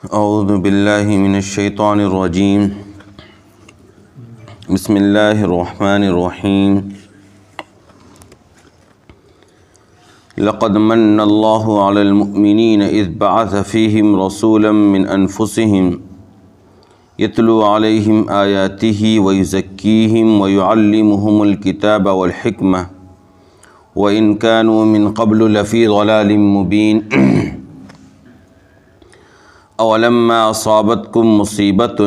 اعوذ باللہ من الشیطان الرجیم بسم اللہ الرحمن الرحیم لقد من اللہ علی المؤمنین اذ بعث فیہم رسولا من انفسہم یتلو علیہم آیاتہ ویزکیہم ویعلمہم الکتاب والحکمہ وإن كانوا من قبل لفی ضلال مبین اولما اصابتکم مصیبۃ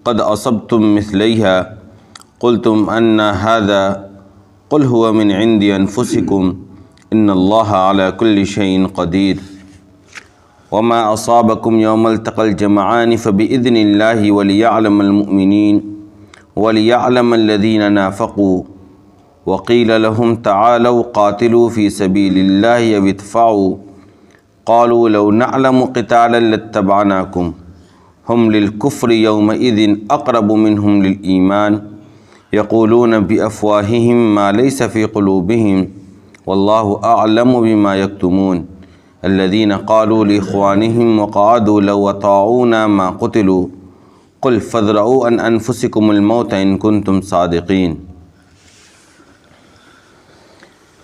قد اصبتم مثلیہا قلتم ان هذا قل هو من عند انفسکم ان اللہ علی کل شیء قدیر وما اصابکم یوم التقى الجمعان فبإذن اللہ وليعلم المؤمنین وليعلم الذین نافقوا وقیل لهم تعالوا قاتلوا فی سبیل اللہ او ادفعوا قالوا لو نعلم قتالا لاتبعناكم هم للكفر يومئذ اقرب منهم للإيمان يقولون بأفواههم ما ليس في قلوبهم والله أعلم بما يكتمون الذين قالوا لإخوانهم وقعدوا لو أطاعونا ما قتلوا قل فادرؤوا عن أنفسكم الموت إن كنتم صادقين۔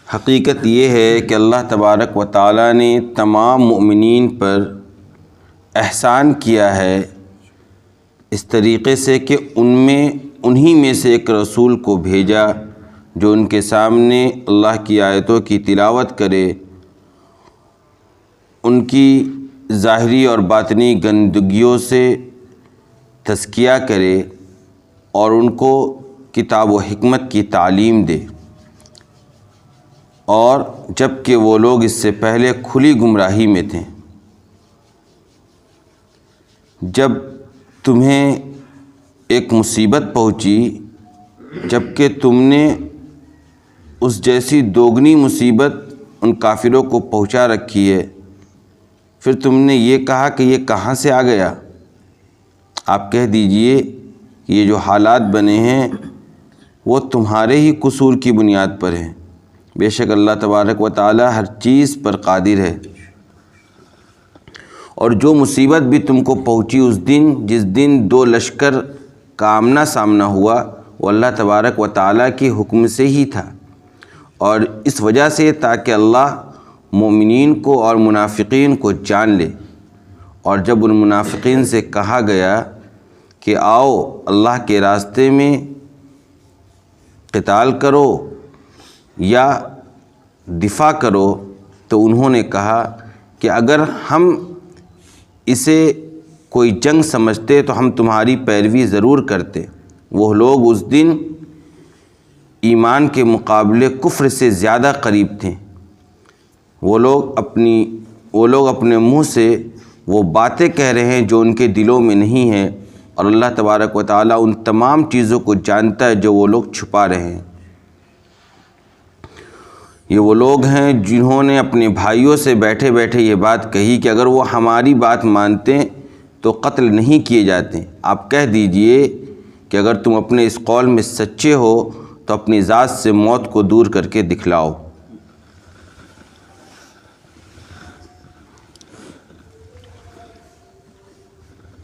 حقیقت یہ ہے کہ اللہ تبارک و تعالیٰ نے تمام مومنین پر احسان کیا ہے اس طریقے سے کہ انہی میں سے ایک رسول کو بھیجا جو ان کے سامنے اللہ کی آیتوں کی تلاوت کرے، ان کی ظاہری اور باطنی گندگیوں سے تزکیہ کرے اور ان کو کتاب و حکمت کی تعلیم دے، اور جب کہ وہ لوگ اس سے پہلے کھلی گمراہی میں تھے۔ جب تمہیں ایک مصیبت پہنچی، جب کہ تم نے اس جیسی دوگنی مصیبت ان کافروں کو پہنچا رکھی ہے، پھر تم نے یہ کہا کہ یہ کہاں سے آ گیا؟ آپ کہہ دیجئے کہ یہ جو حالات بنے ہیں وہ تمہارے ہی قصور کی بنیاد پر ہیں۔ بے شک اللہ تبارک و تعالی ہر چیز پر قادر ہے، اور جو مصیبت بھی تم کو پہنچی اس دن، جس دن دو لشکر کا آمنا سامنا ہوا، وہ اللہ تبارک و تعالی کے حکم سے ہی تھا، اور اس وجہ سے تاکہ اللہ مومنین کو اور منافقین کو جان لے۔ اور جب ان منافقین سے کہا گیا کہ آؤ اللہ کے راستے میں قتال کرو یا دفاع کرو، تو انہوں نے کہا کہ اگر ہم اسے کوئی جنگ سمجھتے تو ہم تمہاری پیروی ضرور کرتے۔ وہ لوگ اس دن ایمان کے مقابلے کفر سے زیادہ قریب تھے۔ وہ لوگ اپنے منہ سے وہ باتیں کہہ رہے ہیں جو ان کے دلوں میں نہیں ہیں، اور اللہ تبارک و تعالیٰ ان تمام چیزوں کو جانتا ہے جو وہ لوگ چھپا رہے ہیں۔ یہ وہ لوگ ہیں جنہوں نے اپنے بھائیوں سے بیٹھے بیٹھے یہ بات کہی کہ اگر وہ ہماری بات مانتے تو قتل نہیں کیے جاتے۔ آپ کہہ دیجئے کہ اگر تم اپنے اس قول میں سچے ہو تو اپنی ذات سے موت کو دور کر کے دکھلاؤ۔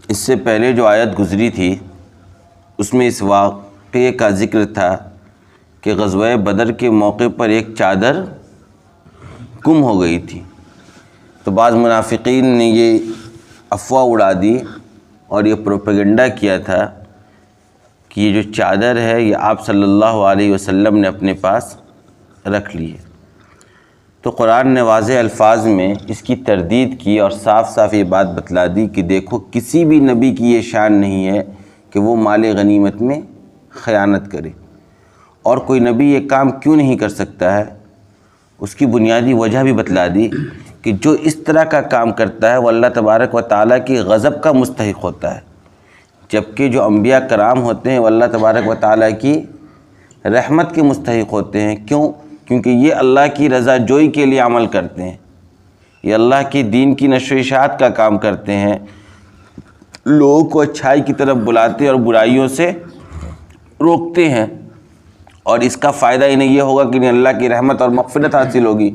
اس سے پہلے جو آیت گزری تھی اس میں اس واقعے کا ذکر تھا کہ غزوہ بدر کے موقع پر ایک چادر گم ہو گئی تھی، تو بعض منافقین نے یہ افواہ اڑا دی اور یہ پروپیگنڈا کیا تھا کہ یہ جو چادر ہے یہ آپ صلی اللہ علیہ وسلم نے اپنے پاس رکھ لی ہے۔ تو قرآن نے واضح الفاظ میں اس کی تردید کی اور صاف صاف یہ بات بتلا دی کہ دیکھو کسی بھی نبی کی یہ شان نہیں ہے کہ وہ مال غنیمت میں خیانت کرے، اور کوئی نبی یہ کام کیوں نہیں کر سکتا ہے؟ اس کی بنیادی وجہ بھی بتلا دی کہ جو اس طرح کا کام کرتا ہے وہ اللہ تبارک و تعالیٰ کی غضب کا مستحق ہوتا ہے، جبکہ جو انبیاء کرام ہوتے ہیں وہ اللہ تبارک و تعالیٰ کی رحمت کے مستحق ہوتے ہیں۔ کیونکہ یہ اللہ کی رضا جوئی کے لیے عمل کرتے ہیں، یہ اللہ کی دین کی نشر و اشاعت کا کام کرتے ہیں، لوگوں کو اچھائی کی طرف بلاتے اور برائیوں سے روکتے ہیں، اور اس کا فائدہ انہیں یہ ہوگا کہ انہیں اللہ کی رحمت اور مغفرت حاصل ہوگی،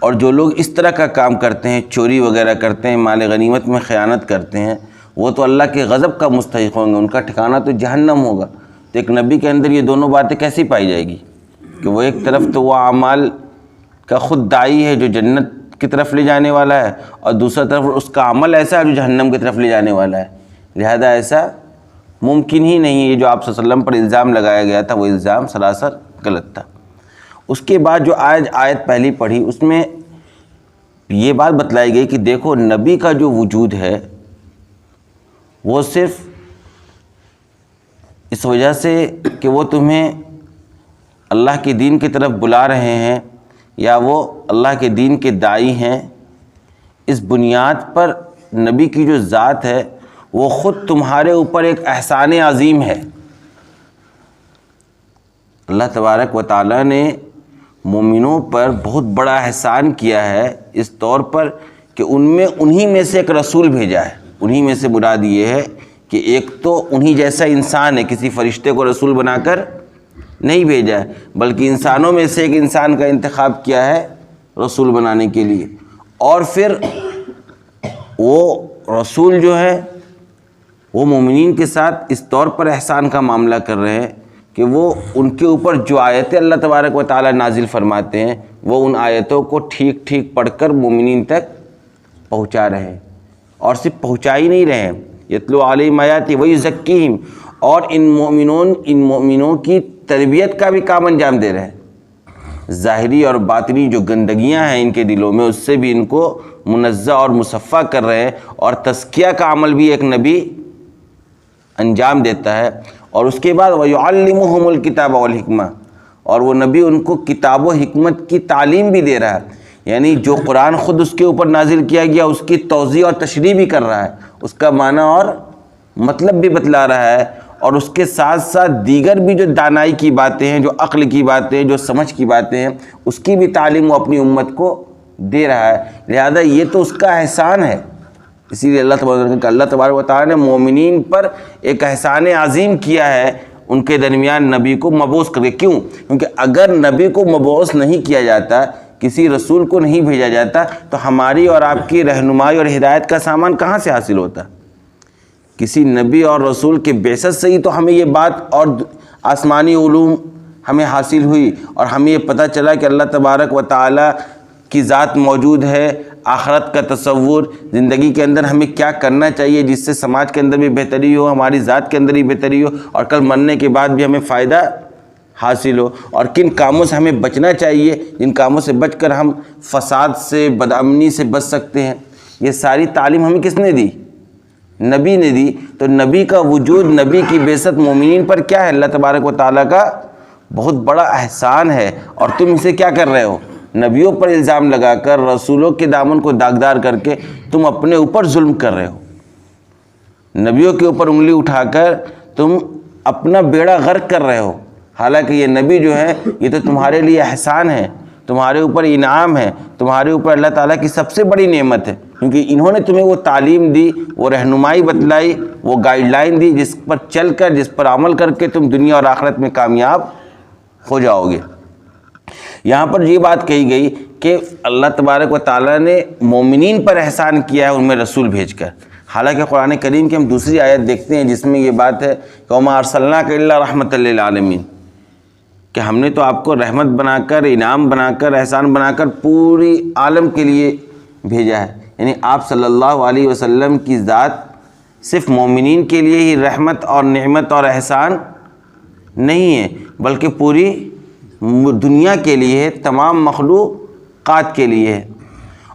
اور جو لوگ اس طرح کا کام کرتے ہیں، چوری وغیرہ کرتے ہیں، مال غنیمت میں خیانت کرتے ہیں، وہ تو اللہ کے غضب کا مستحق ہوں گے، ان کا ٹھکانہ تو جہنم ہوگا۔ تو ایک نبی کے اندر یہ دونوں باتیں کیسی پائی جائے گی کہ وہ ایک طرف تو وہ اعمال کا خود داعی ہے جو جنت کی طرف لے جانے والا ہے، اور دوسرا طرف اس کا عمل ایسا ہے جو جہنم کی طرف لے جانے والا ہے۔ لہذا ایسا ممکن ہی نہیں ہے۔ جو آپ صلی اللہ علیہ وسلم پر الزام لگایا گیا تھا وہ الزام سراسر غلط تھا۔ اس کے بعد جو آیت پہلی پڑھی اس میں یہ بات بتلائی گئی کہ دیکھو نبی کا جو وجود ہے وہ صرف اس وجہ سے کہ وہ تمہیں اللہ کے دین کی طرف بلا رہے ہیں یا وہ اللہ کے دین کے داعی ہیں، اس بنیاد پر نبی کی جو ذات ہے وہ خود تمہارے اوپر ایک احسان عظیم ہے۔ اللہ تبارک و تعالیٰ نے مومنوں پر بہت بڑا احسان کیا ہے اس طور پر کہ انہی میں سے ایک رسول بھیجا ہے۔ انہی میں سے مراد یہ ہے کہ ایک تو انہی جیسا انسان ہے، کسی فرشتے کو رسول بنا کر نہیں بھیجا ہے، بلکہ انسانوں میں سے ایک انسان کا انتخاب کیا ہے رسول بنانے کے لیے، اور پھر وہ رسول جو ہے وہ مومنین کے ساتھ اس طور پر احسان کا معاملہ کر رہے ہیں کہ وہ ان کے اوپر جو آیتیں اللہ تبارک و تعالیٰ نازل فرماتے ہیں وہ ان آیتوں کو ٹھیک ٹھیک پڑھ کر مومنین تک پہنچا رہے ہیں، اور صرف پہنچا ہی نہیں رہے ہیں، یتلو علیہم آیاتی ویزکیہم، اور ان مومنوں کی تربیت کا بھی کام انجام دے رہے ہیں۔ ظاہری اور باطنی جو گندگیاں ہیں ان کے دلوں میں اس سے بھی ان کو منزہ اور مصفہ کر رہے ہیں، اور تزکیہ کا عمل بھی ایک نبی انجام دیتا ہے۔ اور اس کے بعد وَيُعَلِّمُهُمُ الْكِتَابَ وَالْحِكْمَةَ، اور وہ نبی ان کو کتاب و حکمت کی تعلیم بھی دے رہا ہے، یعنی جو قرآن خود اس کے اوپر نازل کیا گیا اس کی توضیح اور تشریح بھی کر رہا ہے، اس کا معنی اور مطلب بھی بتلا رہا ہے، اور اس کے ساتھ ساتھ دیگر بھی جو دانائی کی باتیں ہیں، جو عقل کی باتیں ہیں، جو سمجھ کی باتیں ہیں، اس کی بھی تعلیم وہ اپنی امت کو دے رہا ہے۔ لہذا یہ تو اس کا احسان ہے۔ اسی لیے اللہ تبارک و تعالیٰ نے مومنین پر ایک احسان عظیم کیا ہے ان کے درمیان نبی کو مبعوث کر کے۔ کیوں؟ کیونکہ اگر نبی کو مبعوث نہیں کیا جاتا، کسی رسول کو نہیں بھیجا جاتا، تو ہماری اور آپ کی رہنمائی اور ہدایت کا سامان کہاں سے حاصل ہوتا؟ کسی نبی اور رسول کے بعثت سے ہی تو ہمیں یہ بات اور آسمانی علوم ہمیں حاصل ہوئی، اور ہمیں یہ پتہ چلا کہ اللہ تبارک و تعالیٰ کی ذات موجود ہے، آخرت کا تصور، زندگی کے اندر ہمیں کیا کرنا چاہیے جس سے سماج کے اندر بھی بہتری ہو، ہماری ذات کے اندر بھی بہتری ہو، اور کل مرنے کے بعد بھی ہمیں فائدہ حاصل ہو، اور کن کاموں سے ہمیں بچنا چاہیے جن کاموں سے بچ کر ہم فساد سے، بدامنی سے بچ سکتے ہیں۔ یہ ساری تعلیم ہمیں کس نے دی؟ نبی نے دی۔ تو نبی کا وجود، نبی کی بعثت مومنین پر کیا ہے؟ اللہ تبارک و تعالیٰ کا بہت بڑا احسان ہے، اور تم اسے کیا کر رہے ہو؟ نبیوں پر الزام لگا کر، رسولوں کے دامن کو داغدار کر کے تم اپنے اوپر ظلم کر رہے ہو، نبیوں کے اوپر انگلی اٹھا کر تم اپنا بیڑا غرق کر رہے ہو۔ حالانکہ یہ نبی جو ہے یہ تو تمہارے لیے احسان ہے، تمہارے اوپر انعام ہے، تمہارے اوپر اللہ تعالیٰ کی سب سے بڑی نعمت ہے، کیونکہ انہوں نے تمہیں وہ تعلیم دی، وہ رہنمائی بتلائی، وہ گائیڈ لائن دی جس پر چل کر، جس پر عمل کر کے تم دنیا اور آخرت میں کامیاب ہو جاؤ گے۔ یہاں پر یہ بات کہی گئی کہ اللہ تبارک و تعالیٰ نے مومنین پر احسان کیا ہے ان میں رسول بھیج کر۔ حالانکہ قرآن کریم کی ہم دوسری آیت دیکھتے ہیں جس میں یہ بات ہے کہ وَمَا أَرْسَلْنَاكَ إِلَّا رَحْمَةً لِّلْعَالَمِينَ، کہ ہم نے تو آپ کو رحمت بنا کر، انعام بنا کر، احسان بنا کر پوری عالم کے لیے بھیجا ہے۔ یعنی آپ صلی اللہ علیہ وسلم کی ذات صرف مومنین کے لیے ہی رحمت اور نعمت اور احسان نہیں ہے، بلکہ پوری دنیا کے لیے ہے، تمام مخلوقات کے لیے ہے۔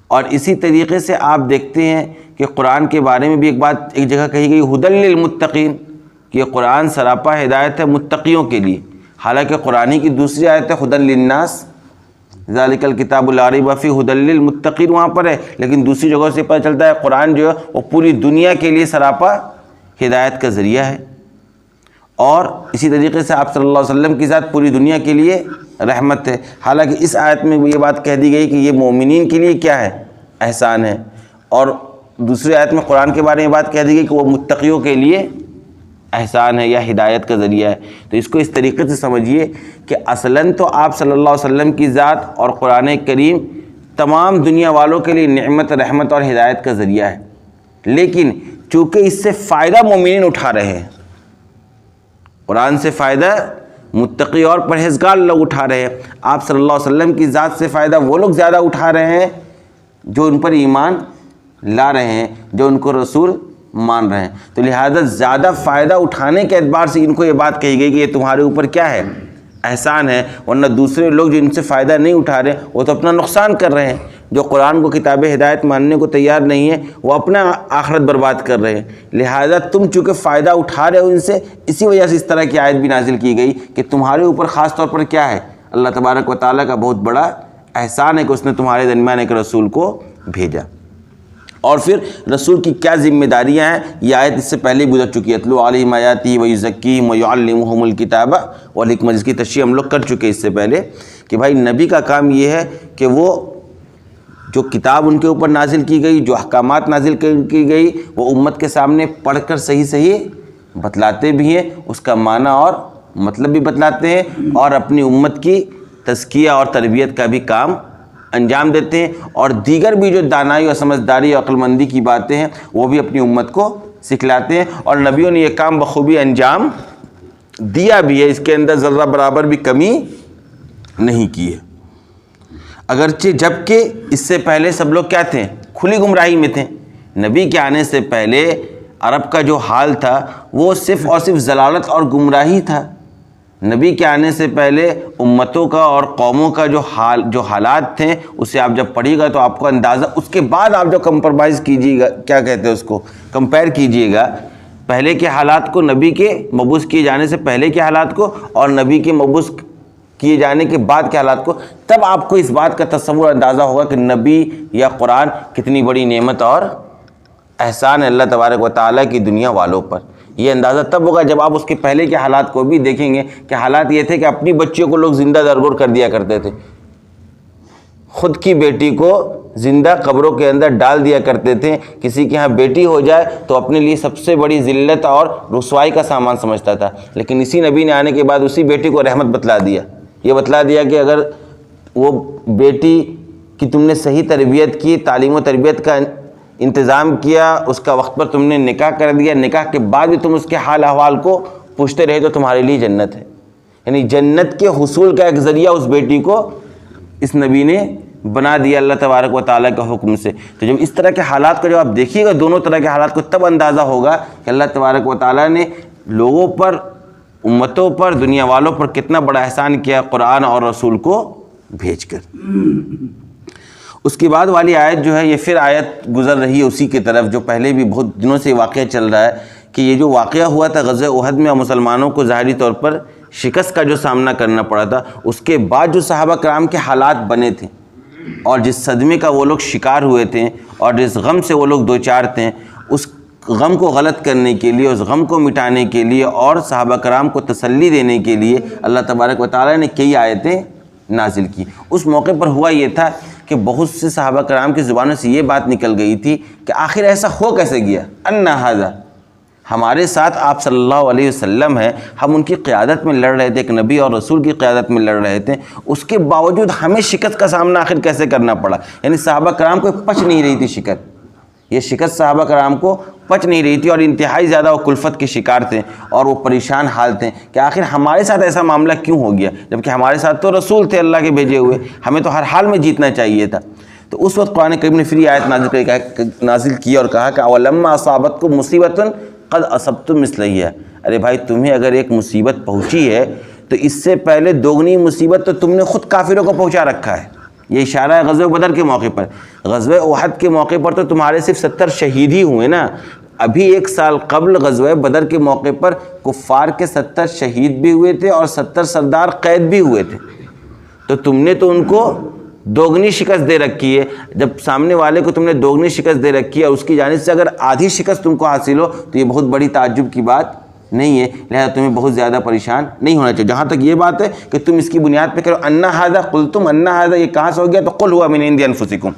اور اسی طریقے سے آپ دیکھتے ہیں کہ قرآن کے بارے میں بھی ایک جگہ کہی گئی ھدی للمتقین، کہ یہ قرآن سراپا ہدایت ہے متقیوں کے لیے۔ حالانکہ قرآن کی دوسری آیت ہے ھدی للناس، ذالک الکتاب لا ریب فیہ ھدی للمتقین وہاں پر ہے، لیکن دوسری جگہوں سے پتہ چلتا ہے قرآن جو ہے وہ پوری دنیا کے لیے سراپا ہدایت کا ذریعہ ہے۔ اور اسی طریقے سے آپ صلی اللہ علیہ وسلم کی ذات پوری دنیا کے لیے رحمت ہے۔ حالانکہ اس آیت میں یہ بات کہہ دی گئی کہ یہ مومنین کے لیے کیا ہے؟ احسان ہے، اور دوسری آیت میں قرآن کے بارے میں بات کہہ دی گئی کہ وہ متقیوں کے لیے احسان ہے یا ہدایت کا ذریعہ ہے۔ تو اس کو اس طریقے سے سمجھیے کہ اصلاً تو آپ صلی اللہ علیہ وسلم کی ذات اور قرآن کریم تمام دنیا والوں کے لیے نعمت، رحمت اور ہدایت کا ذریعہ ہے، لیکن چونکہ اس سے فائدہ مومنین اٹھا رہے ہیں، قرآن سے فائدہ متقی اور پرہیزگار لوگ اٹھا رہے ہیں، آپ صلی اللہ علیہ وسلم کی ذات سے فائدہ وہ لوگ زیادہ اٹھا رہے ہیں جو ان پر ایمان لا رہے ہیں، جو ان کو رسول مان رہے ہیں، تو لہذا زیادہ فائدہ اٹھانے کے اعتبار سے ان کو یہ بات کہی گئی کہ یہ تمہارے اوپر کیا ہے، احسان ہے، ورنہ دوسرے لوگ جو ان سے فائدہ نہیں اٹھا رہے وہ تو اپنا نقصان کر رہے ہیں، جو قرآن کو کتاب ہدایت ماننے کو تیار نہیں ہے وہ اپنا آخرت برباد کر رہے ہیں، لہذا تم چونکہ فائدہ اٹھا رہے ہو ان سے، اسی وجہ سے اس طرح کی آیت بھی نازل کی گئی کہ تمہارے اوپر خاص طور پر کیا ہے، اللہ تبارک و تعالیٰ کا بہت بڑا احسان ہے کہ اس نے تمہارے درمیان ایک رسول کو بھیجا۔ اور پھر رسول کی کیا ذمہ داریاں ہیں، یہ آیت اس سے پہلے گزر چکی ہے، اتلو علیہم آیاتہ ویزکیہم ویعلمہم الکتاب والحکمہ، جس کی تشریح ہم لوگ کر چکے اس سے پہلے کہ بھائی نبی کا کام یہ ہے کہ وہ جو کتاب ان کے اوپر نازل کی گئی، جو احکامات نازل کی گئی، وہ امت کے سامنے پڑھ کر صحیح صحیح بتلاتے بھی ہیں، اس کا معنی اور مطلب بھی بتلاتے ہیں، اور اپنی امت کی تزکیہ اور تربیت کا بھی کام انجام دیتے ہیں، اور دیگر بھی جو دانائی اور سمجھداری اور عقل مندی کی باتیں ہیں وہ بھی اپنی امت کو سکھلاتے ہیں، اور نبیوں نے یہ کام بخوبی انجام دیا بھی ہے، اس کے اندر ذرہ برابر بھی کمی نہیں کی ہے، اگرچہ جبکہ اس سے پہلے سب لوگ کیا تھے، کھلی گمراہی میں تھے۔ نبی کے آنے سے پہلے عرب کا جو حال تھا وہ صرف اور صرف ضلالت اور گمراہی تھا۔ نبی کے آنے سے پہلے امتوں کا اور قوموں کا جو حالات تھے اسے آپ جب پڑھیے گا تو آپ کو اندازہ، اس کے بعد آپ جو کمپرومائز کیجیے گا، کیا کہتے ہیں اس کو، کمپیئر کیجیے گا پہلے کے حالات کو، نبی کے مبعوث کیے جانے سے پہلے کے حالات کو، اور نبی کے مبعوث کیے جانے کے بعد کے حالات کو، تب آپ کو اس بات کا تصور اندازہ ہوگا کہ نبی یا قرآن کتنی بڑی نعمت اور احسان ہے اللہ تبارک و تعالیٰ کی دنیا والوں پر۔ یہ اندازہ تب ہوگا جب آپ اس کے پہلے کے حالات کو بھی دیکھیں گے کہ حالات یہ تھے کہ اپنی بچیوں کو لوگ زندہ درگور کر دیا کرتے تھے، خود کی بیٹی کو زندہ قبروں کے اندر ڈال دیا کرتے تھے، کسی کے ہاں بیٹی ہو جائے تو اپنے لیے سب سے بڑی ذلت اور رسوائی کا سامان سمجھتا تھا، لیکن اسی نبی نے آنے کے بعد اسی بیٹی کو رحمت بتلا دیا، یہ بتلا دیا کہ اگر وہ بیٹی کی تم نے صحیح تربیت کی، تعلیم و تربیت کا انتظام کیا، اس کا وقت پر تم نے نکاح کر دیا، نکاح کے بعد بھی تم اس کے حال احوال کو پوچھتے رہے تو تمہارے لیے جنت ہے، یعنی جنت کے حصول کا ایک ذریعہ اس بیٹی کو اس نبی نے بنا دیا اللہ تبارک و تعالیٰ کے حکم سے۔ تو جب اس طرح کے حالات کو جب آپ دیکھیے گا، دونوں طرح کے حالات کو، تب اندازہ ہوگا کہ اللہ تبارک و تعالیٰ نے لوگوں پر، امتوں پر، دنیا والوں پر کتنا بڑا احسان کیا قرآن اور رسول کو بھیج کر۔ اس کے بعد والی آیت جو ہے یہ پھر آیت گزر رہی ہے اسی کی طرف جو پہلے بھی بہت دنوں سے واقعہ چل رہا ہے کہ یہ جو واقعہ ہوا تھا غزوہ احد میں، اور مسلمانوں کو ظاہری طور پر شکست کا جو سامنا کرنا پڑا تھا، اس کے بعد جو صحابہ کرام کے حالات بنے تھے اور جس صدمے کا وہ لوگ شکار ہوئے تھے اور جس غم سے وہ لوگ دوچار تھے، اس غم کو غلط کرنے کے لیے، اس غم کو مٹانے کے لیے اور صحابہ کرام کو تسلی دینے کے لیے اللہ تبارک و تعالیٰ نے کئی آیتیں نازل کی۔ اس موقع پر ہوا یہ تھا کہ بہت سے صحابہ کرام کی زبانوں سے یہ بات نکل گئی تھی کہ آخر ایسا ہو کیسے گیا، ان ھذا، ہمارے ساتھ آپ صلی اللہ علیہ وسلم ہیں، ہم ان کی قیادت میں لڑ رہے تھے، ایک نبی اور رسول کی قیادت میں لڑ رہے تھے، اس کے باوجود ہمیں شکست کا سامنا آخر کیسے کرنا پڑا، یعنی صحابہ کرام کو پچ نہیں رہی تھی شکست، یہ شکست صحابہ کرام کو پچ نہیں رہی تھی، اور انتہائی زیادہ وہ کلفت کے شکار تھے اور وہ پریشان حال تھے کہ آخر ہمارے ساتھ ایسا معاملہ کیوں ہو گیا، جبکہ ہمارے ساتھ تو رسول تھے اللہ کے بھیجے ہوئے، ہمیں تو ہر حال میں جیتنا چاہیے تھا۔ تو اس وقت قرآن کریم نے پھر یہ آیت نازل کی اور کہا کہ اولما اصابتکم مصیبۃ قد اصبتم مثلیہا، ارے بھائی تمہیں اگر ایک مصیبت پہنچی ہے تو اس سے پہلے دوگنی مصیبت تو تم نے خود کافروں کو پہنچا رکھا ہے۔ یہ اشارہ ہے غزوہ بدر کے موقع پر، غزوہ احد کے موقع پر تو تمہارے صرف 70 شہید ہی ہوئے نا، ابھی 1 سال قبل غزوہ بدر کے موقع پر کفار کے 70 شہید بھی ہوئے تھے اور 70 سردار قید بھی ہوئے تھے، تو تم نے تو ان کو دوگنی شکست دے رکھی ہے۔ جب سامنے والے کو تم نے دوگنی شکست دے رکھی ہے، اس کی جانب سے اگر آدھی شکست تم کو حاصل ہو تو یہ بہت بڑی تعجب کی بات نہیں ہے، لہذا تمہیں بہت زیادہ پریشان نہیں ہونا چاہیے۔ جہاں تک یہ بات ہے کہ تم اس کی بنیاد پہ کرو ان ھذا قلتم ان ھذا، یہ کہاں سے ہو گیا، تو قل ھو من عند انفسکم،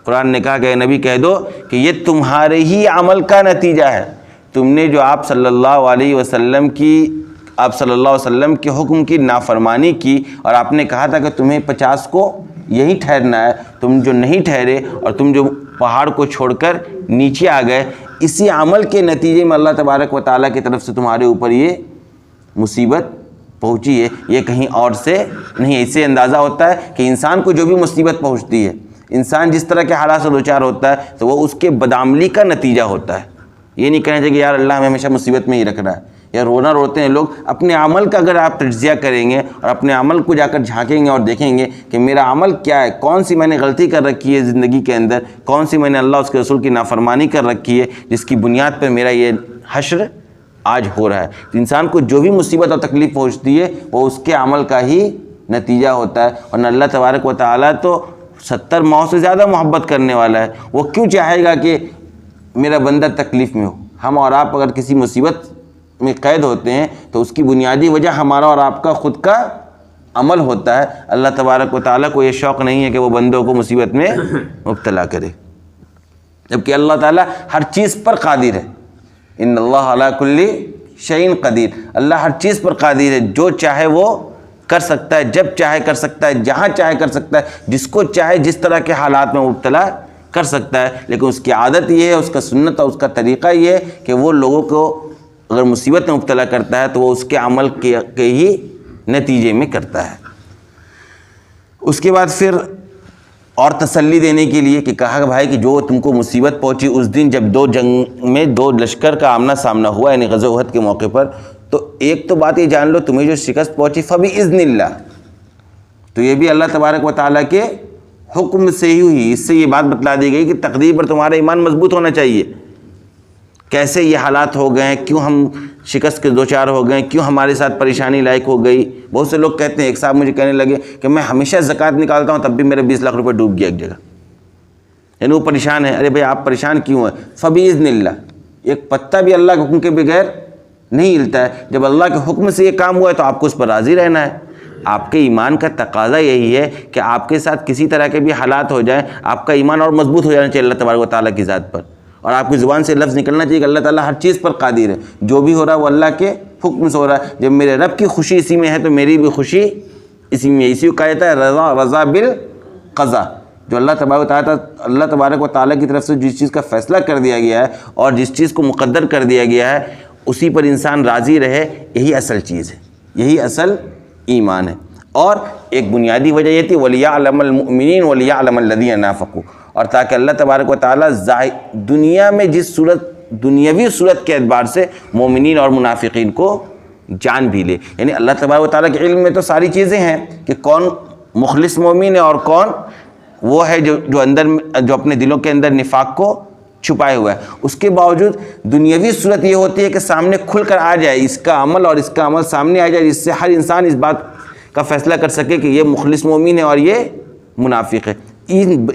قرآن نے کہا کہ اے نبی کہہ دو کہ یہ تمہارے ہی عمل کا نتیجہ ہے، تم نے جو آپ صلی اللہ علیہ وسلم کے حکم کی نافرمانی کی، اور آپ نے کہا تھا کہ تمہیں 50 کو یہیں ٹھہرنا ہے، تم جو نہیں ٹھہرے اور تم جو پہاڑ کو چھوڑ کر نیچے آ گئے، اسی عمل کے نتیجے میں اللہ تبارک و تعالیٰ کی طرف سے تمہارے اوپر یہ مصیبت پہنچی ہے، یہ کہیں اور سے نہیں۔ اس سے اندازہ ہوتا ہے کہ انسان کو جو بھی مصیبت پہنچتی ہے، انسان جس طرح کے حالات سے دوچار ہوتا ہے تو وہ اس کے بدعملی کا نتیجہ ہوتا ہے۔ یہ نہیں کہنا چاہیے کہ یار اللہ ہمیں ہمیشہ مصیبت میں ہی رکھ رہا ہے، یا رونا روتے ہیں لوگ۔ اپنے عمل کا اگر آپ تجزیہ کریں گے اور اپنے عمل کو جا کر جھانکیں گے اور دیکھیں گے کہ میرا عمل کیا ہے، کون سی میں نے غلطی کر رکھی ہے زندگی کے اندر، کون سی میں نے اللہ اس کے رسول کی نافرمانی کر رکھی ہے جس کی بنیاد پر میرا یہ حشر آج ہو رہا ہے۔ انسان کو جو بھی مصیبت اور تکلیف پہنچتی ہے وہ اس کے عمل کا ہی نتیجہ ہوتا ہے، اور اللہ تبارک و تعالیٰ تو 70 ماؤں سے زیادہ محبت کرنے والا ہے۔ وہ کیوں چاہے گا کہ میرا بندہ تکلیف میں ہو؟ ہم اور آپ اگر کسی مصیبت میں قید ہوتے ہیں تو اس کی بنیادی وجہ ہمارا اور آپ کا خود کا عمل ہوتا ہے۔ اللہ تبارک و تعالیٰ کو یہ شوق نہیں ہے کہ وہ بندوں کو مصیبت میں مبتلا کرے، جبکہ اللہ تعالیٰ ہر چیز پر قادر ہے۔ ان اللہ علی کل شیء قدیر، اللہ ہر چیز پر قادر ہے، جو چاہے وہ کر سکتا ہے، جب چاہے کر سکتا ہے، جہاں چاہے کر سکتا ہے، جس کو چاہے جس طرح کے حالات میں مبتلا کر سکتا ہے۔ لیکن اس کی عادت یہ ہے، اس کا سنت اور اس کا طریقہ یہ ہے کہ وہ لوگوں کو اگر مصیبت میں مبتلا کرتا ہے تو وہ اس کے عمل کے ہی نتیجے میں کرتا ہے۔ اس کے بعد پھر اور تسلی دینے کے لیے کہ کہا کہ بھائی کہ جو تم کو مصیبت پہنچی اس دن جب دو جنگ میں دو لشکر کا آمنا سامنا ہوا، یعنی غزوہ احد کے موقع پر، تو ایک تو بات یہ جان لو تمہیں جو شکست پہنچی فبإذن اللہ، تو یہ بھی اللہ تبارک و تعالیٰ کے حکم سے ہی ہوئی۔ اس سے یہ بات بتلا دی گئی کہ تقدیر پر تمہارا ایمان مضبوط ہونا چاہیے۔ کیسے یہ حالات ہو گئے ہیں، کیوں ہم شکست کے دوچار ہو گئے، کیوں ہمارے ساتھ پریشانی لائق ہو گئی۔ بہت سے لوگ کہتے ہیں، ایک صاحب مجھے کہنے لگے کہ میں ہمیشہ زکوٰۃ نکالتا ہوں تب بھی میرے 20 لاکھ روپے ڈوب گیا ایک جگہ، یعنی وہ پریشان ہے۔ ارے بھائی آپ پریشان کیوں ہیں؟ فبإذن اللہ، ایک پتہ بھی اللہ کے حکم کے بغیر نہیں ہلتا ہے۔ جب اللہ کے حکم سے یہ کام ہوا ہے تو آپ کو اس پر راضی رہنا ہے۔ آپ کے ایمان کا تقاضا یہی ہے کہ آپ کے ساتھ کسی طرح کے بھی حالات ہو جائیں، آپ کا ایمان اور مضبوط ہو جانا چاہیے اللہ تبارک و تعالیٰ کی ذات پر، اور آپ کی زبان سے لفظ نکلنا چاہیے کہ اللہ تعالیٰ ہر چیز پر قادر ہے، جو بھی ہو رہا ہے وہ اللہ کے حکم سے ہو رہا ہے۔ جب میرے رب کی خوشی اسی میں ہے تو میری بھی خوشی اسی میں، اسی کو کہا جاتا ہے رضا بالقضاء۔ جو اللہ تبارک و تعالیٰ کی طرف سے جس چیز کا فیصلہ کر دیا گیا ہے اور جس چیز کو مقدر کر دیا گیا ہے اسی پر انسان راضی رہے، یہی اصل چیز ہے، یہی اصل ایمان ہے۔ اور ایک بنیادی وجہ یہ تھی وَلِيَعْلَمَ الْمُؤْمِنِينَ وَلِيَعْلَمَ الَّذِينَ نَافَقُوا، اور تاکہ اللہ تبارک و تعالیٰ دنیا میں جس صورت دنیاوی صورت کے اعتبار سے مومنین اور منافقین کو جان بھی لے۔ یعنی اللہ تبارک و تعالیٰ کے علم میں تو ساری چیزیں ہیں کہ کون مخلص مومن ہے اور کون وہ ہے جو اپنے دلوں کے اندر نفاق کو چھپائے ہوا ہے۔ اس کے باوجود دنیاوی صورت یہ ہوتی ہے کہ سامنے کھل کر آ جائے اس کا عمل، اور اس کا عمل سامنے آ جائے جس سے ہر انسان اس بات کا فیصلہ کر سکے کہ یہ مخلص مومن ہے اور یہ منافق ہے۔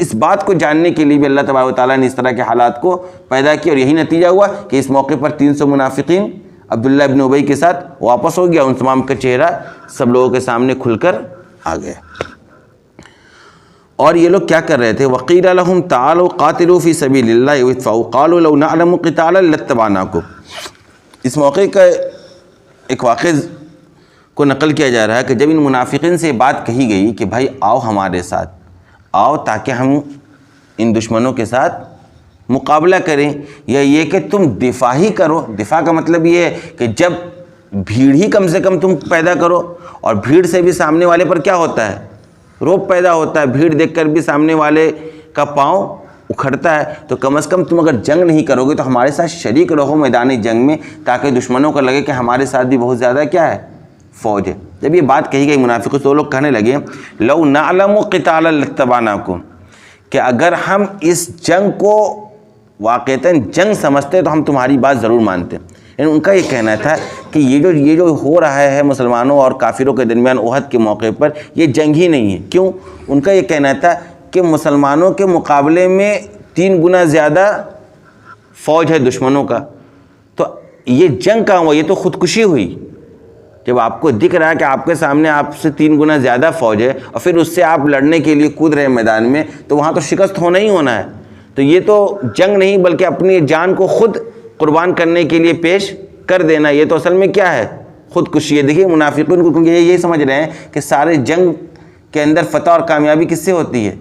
اس بات کو جاننے کے لیے بھی اللہ تبارک و تعالیٰ نے اس طرح کے حالات کو پیدا کیا، اور یہی نتیجہ ہوا کہ اس موقع پر 300 منافقین عبداللہ ابن ابی کے ساتھ واپس ہو گیا، ان تمام کا چہرہ سب لوگوں کے سامنے کھل کر آ گیا۔ اور یہ لوگ کیا کر رہے تھے؟ وَقِيلَ لَهُمْ تَعَالَوْا قَاتِلُوا فِي سَبِيلِ اللَّهِ وَادْفَعُوا قَالُوا لَوْ نَعْلَمُ قِتَالًا لَاتَّبَعْنَاكُمْ۔ اس موقع کا ایک واقعہ کو نقل کیا جا رہا ہے کہ جب ان منافقین سے بات کہی گئی کہ بھائی آؤ ہمارے ساتھ، آؤ تاکہ ہم ان دشمنوں کے ساتھ مقابلہ کریں، یا یہ کہ تم دفاع ہی کرو۔ دفاع کا مطلب یہ ہے کہ جب بھیڑ ہی کم سے کم تم پیدا کرو، اور بھیڑ سے بھی سامنے والے پر کیا ہوتا ہے؟ روب پیدا ہوتا ہے، بھیڑ دیکھ کر بھی سامنے والے کا پاؤں اکھڑتا ہے۔ تو کم از کم تم اگر جنگ نہیں کرو گے تو ہمارے ساتھ شریک رہو میدان جنگ میں، تاکہ دشمنوں کو لگے کہ ہمارے ساتھ بھی بہت زیادہ کیا ہے؟ فوج ہے۔ جب یہ بات کہی گئی منافقوں سے، وہ لوگ کہنے لگے لو نعلم قتالا لاتبعناکم، کہ اگر ہم اس جنگ کو واقعتاً جنگ سمجھتے تو ہم تمہاری بات ضرور مانتے۔ یعنی ان کا یہ کہنا تھا کہ یہ جو ہو رہا ہے مسلمانوں اور کافروں کے درمیان احد کے موقع پر، یہ جنگ ہی نہیں ہے۔ کیوں؟ ان کا یہ کہنا تھا کہ مسلمانوں کے مقابلے میں 3 گنا زیادہ فوج ہے دشمنوں کا، تو یہ جنگ کہاں ہوا؟ یہ تو خودکشی ہوئی۔ جب آپ کو دکھ رہا ہے کہ آپ کے سامنے آپ سے 3 گنا زیادہ فوج ہے اور پھر اس سے آپ لڑنے کے لیے کود رہے میدان میں، تو وہاں تو شکست ہونا ہی ہونا ہے۔ تو یہ تو جنگ نہیں بلکہ اپنی جان کو خود قربان کرنے کے لیے پیش کر دینا، یہ تو اصل میں کیا ہے؟ خودکشی ہے۔ دیکھیے منافقین کو کیونکہ یہی سمجھ رہے ہیں کہ سارے جنگ کے اندر فتح اور کامیابی کس سے ہوتی ہے؟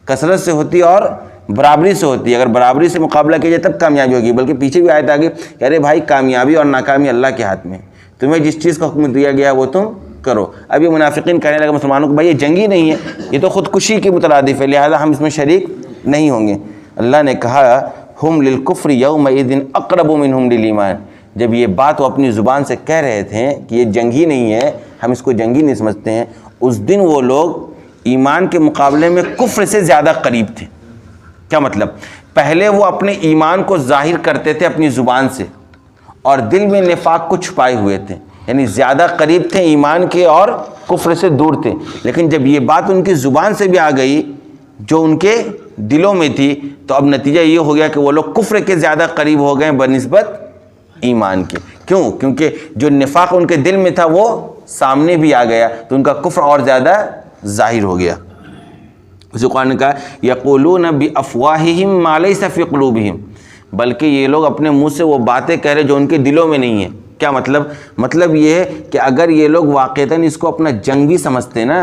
کثرت سے ہوتی ہے اور برابری سے ہوتی ہے. اگر برابری سے مقابلہ کیا جائے تب کامیابی ہوگی. بلکہ پیچھے بھی آیت آگے کہ ارے بھائی کامیابی اور ناکامی اللہ کے ہاتھ میں ہے, تمہیں جس چیز کا حکم دیا گیا وہ تم کرو. اب یہ منافقین کہنے لگے مسلمانوں کو بھائی یہ جنگی نہیں ہے, یہ تو خودکشی کے مترادف ہے, لہذا ہم اس میں شریک نہیں ہوں گے. اللہ نے کہا ہم للکفر یومئذ اقرب منہم للایمان. جب یہ بات وہ اپنی زبان سے کہہ رہے تھے کہ یہ جنگی نہیں ہے, ہم اس کو جنگی نہیں سمجھتے ہیں, اس دن وہ لوگ ایمان کے مقابلے میں کفر سے زیادہ قریب تھے. کیا مطلب؟ پہلے وہ اپنے ایمان کو ظاہر کرتے تھے اپنی زبان سے اور دل میں نفاق کو چھپائے ہوئے تھے, یعنی زیادہ قریب تھے ایمان کے اور کفر سے دور تھے. لیکن جب یہ بات ان کی زبان سے بھی آ گئی جو ان کے دلوں میں تھی, تو اب نتیجہ یہ ہو گیا کہ وہ لوگ کفر کے زیادہ قریب ہو گئے بنسبت ایمان کے. کیوں؟ کیونکہ جو نفاق ان کے دل میں تھا وہ سامنے بھی آ گیا, تو ان کا کفر اور زیادہ ظاہر ہو گیا. اسی قرآن نے کہا یقولون بافواہہم ما لیس فی قلوبہم, بلکہ یہ لوگ اپنے منہ سے وہ باتیں کہہ رہے جو ان کے دلوں میں نہیں ہیں. کیا مطلب؟ مطلب یہ ہے کہ اگر یہ لوگ واقعتاً اس کو اپنا جنگ بھی سمجھتے نا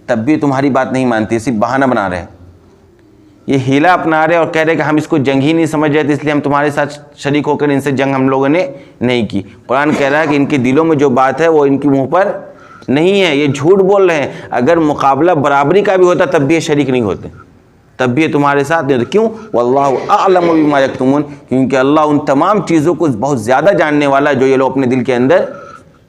تب بھی تمہاری بات نہیں مانتی, صرف بہانہ بنا رہے ہیں, یہ ہیلا اپنا رہے اور کہہ رہے کہ ہم اس کو جنگ ہی نہیں سمجھ رہے تھے اس لیے ہم تمہارے ساتھ شریک ہو کر ان سے جنگ ہم لوگوں نے نہیں کی. قرآن کہہ رہا ہے کہ ان کے دلوں میں جو بات ہے وہ ان کے منہ پر نہیں ہے, یہ جھوٹ بول رہے ہیں. اگر مقابلہ برابری کا بھی ہوتا تب بھی یہ شریک نہیں ہوتے, تب بھی یہ تمہارے ساتھ نہیں ہوتے. کیوں؟ واللہ اعلم بما یکتمون, کیونکہ اللہ ان تمام چیزوں کو بہت زیادہ جاننے والا ہے جو یہ لوگ اپنے دل کے اندر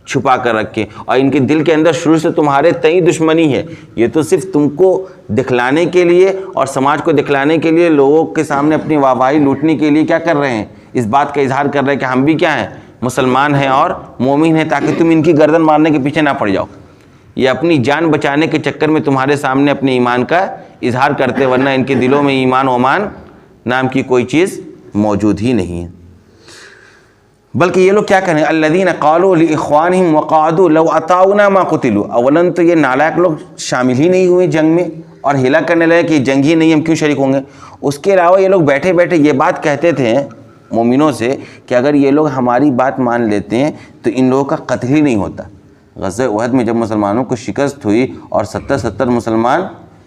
چھپا کر رکھے. اور ان کے دل کے اندر شروع سے تمہارے تئیں دشمنی ہے, یہ تو صرف تم کو دکھلانے کے لیے اور سماج کو دکھلانے کے لیے, لوگوں کے سامنے اپنی واہواہی لوٹنے کے لیے کیا کر رہے ہیں, اس بات کا اظہار کر رہے ہیں کہ ہم بھی کیا ہیں, مسلمان ہیں اور مومن ہیں, تاکہ تم ان کی گردن مارنے کے پیچھے نہ پڑ جاؤ. یہ اپنی جان بچانے کے چکر میں تمہارے سامنے اپنے ایمان کا اظہار کرتے, ورنہ ان کے دلوں میں ایمان و امان نام کی کوئی چیز موجود ہی نہیں ہے. بلکہ یہ لوگ کیا کہیں, الذین قالوا لاخوانہم وقعدوا لو اطاعونا ما قتلوا. اولاً تو یہ نالائق لوگ شامل ہی نہیں ہوئے جنگ میں اور ہلا کرنے لگے کہ جنگ ہی نہیں, ہم کیوں شریک ہوں گے. اس کے علاوہ یہ لوگ بیٹھے بیٹھے یہ بات کہتے تھے مومنوں سے کہ اگر یہ لوگ ہماری بات مان لیتے ہیں تو ان لوگوں کا قتل ہی نہیں ہوتا. غزوہ احد میں جب مسلمانوں کو شکست ہوئی اور 70 مسلمان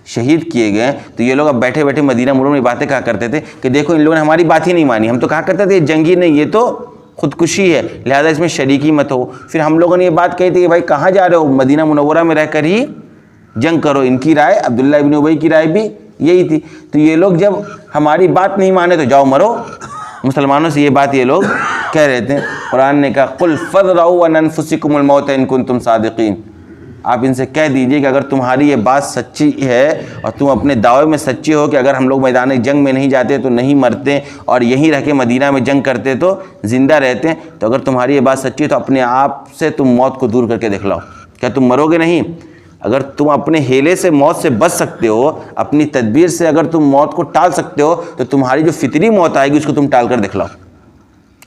شہید کیے گئے, تو یہ لوگ اب بیٹھے بیٹھے مدینہ منورہ میں باتیں کہا کرتے تھے کہ دیکھو ان لوگوں نے ہماری بات ہی نہیں مانی, ہم تو کہا کرتے تھے یہ جنگی نہیں, یہ تو خودکشی ہے, لہذا اس میں شریکی مت ہو. پھر ہم لوگوں نے یہ بات کہی تھی کہ بھائی کہاں جا رہے ہو, مدینہ منورہ میں رہ کر ہی جنگ کرو. ان کی رائے, عبداللہ ابن ابی کی رائے بھی یہی تھی. تو یہ لوگ جب ہماری بات نہیں مانے تو جاؤ مرو. مسلمانوں سے یہ بات یہ لوگ کہہ رہے تھے. قرآن نے کہا قل فادرؤوا عن انفسکم الموت ان کنتم صادقین, آپ ان سے کہہ دیجئے کہ اگر تمہاری یہ بات سچی ہے اور تم اپنے دعوے میں سچے ہو کہ اگر ہم لوگ میدان جنگ میں نہیں جاتے تو نہیں مرتے اور یہیں رہ کے مدینہ میں جنگ کرتے تو زندہ رہتے, تو اگر تمہاری یہ بات سچی ہے تو اپنے آپ سے تم موت کو دور کر کے دکھلاؤ. کیا تم مرو گے نہیں؟ اگر تم اپنے ہیلے سے موت سے بچ سکتے ہو, اپنی تدبیر سے اگر تم موت کو ٹال سکتے ہو, تو تمہاری جو فطری موت آئے گی اس کو تم ٹال کر دکھلاؤ.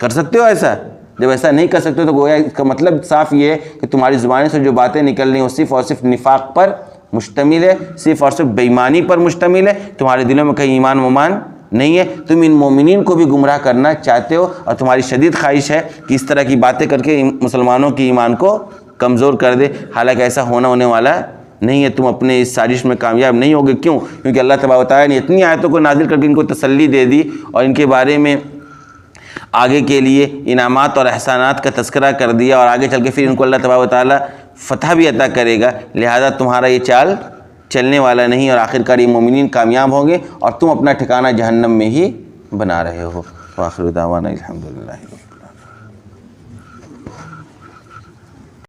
کر سکتے ہو ایسا؟ جب ایسا نہیں کر سکتے تو گویا اس کا مطلب صاف یہ ہے کہ تمہاری زبانیں سے جو باتیں نکل رہی ہیں وہ صرف اور صرف نفاق پر مشتمل ہے, صرف اور صرف بے ایمانی پر مشتمل ہے, تمہارے دلوں میں کہیں ایمان ومان نہیں ہے. تم ان مومنین کو بھی گمراہ کرنا چاہتے ہو اور تمہاری شدید خواہش ہے کہ اس طرح کی باتیں کر کے مسلمانوں کی ایمان کو کمزور کر دے, حالانکہ ایسا ہونے والا نہیں ہے. تم اپنے اس سازش میں کامیاب نہیں ہوگے. کیوں؟ کیونکہ اللہ تبارک و تعالیٰ نے اتنی آیتوں کو نازل کر کے ان کو تسلی دے دی اور ان کے بارے میں آگے کے لیے انعامات اور احسانات کا تذکرہ کر دیا, اور آگے چل کے پھر ان کو اللہ تبارک و تعالیٰ فتح بھی عطا کرے گا. لہذا تمہارا یہ چال چلنے والا نہیں اور آخرکار یہ مومنین کامیاب ہوں گے اور تم اپنا ٹھکانہ جہنم میں ہی بنا رہے ہو. وآخر دعوانا الحمدللہ.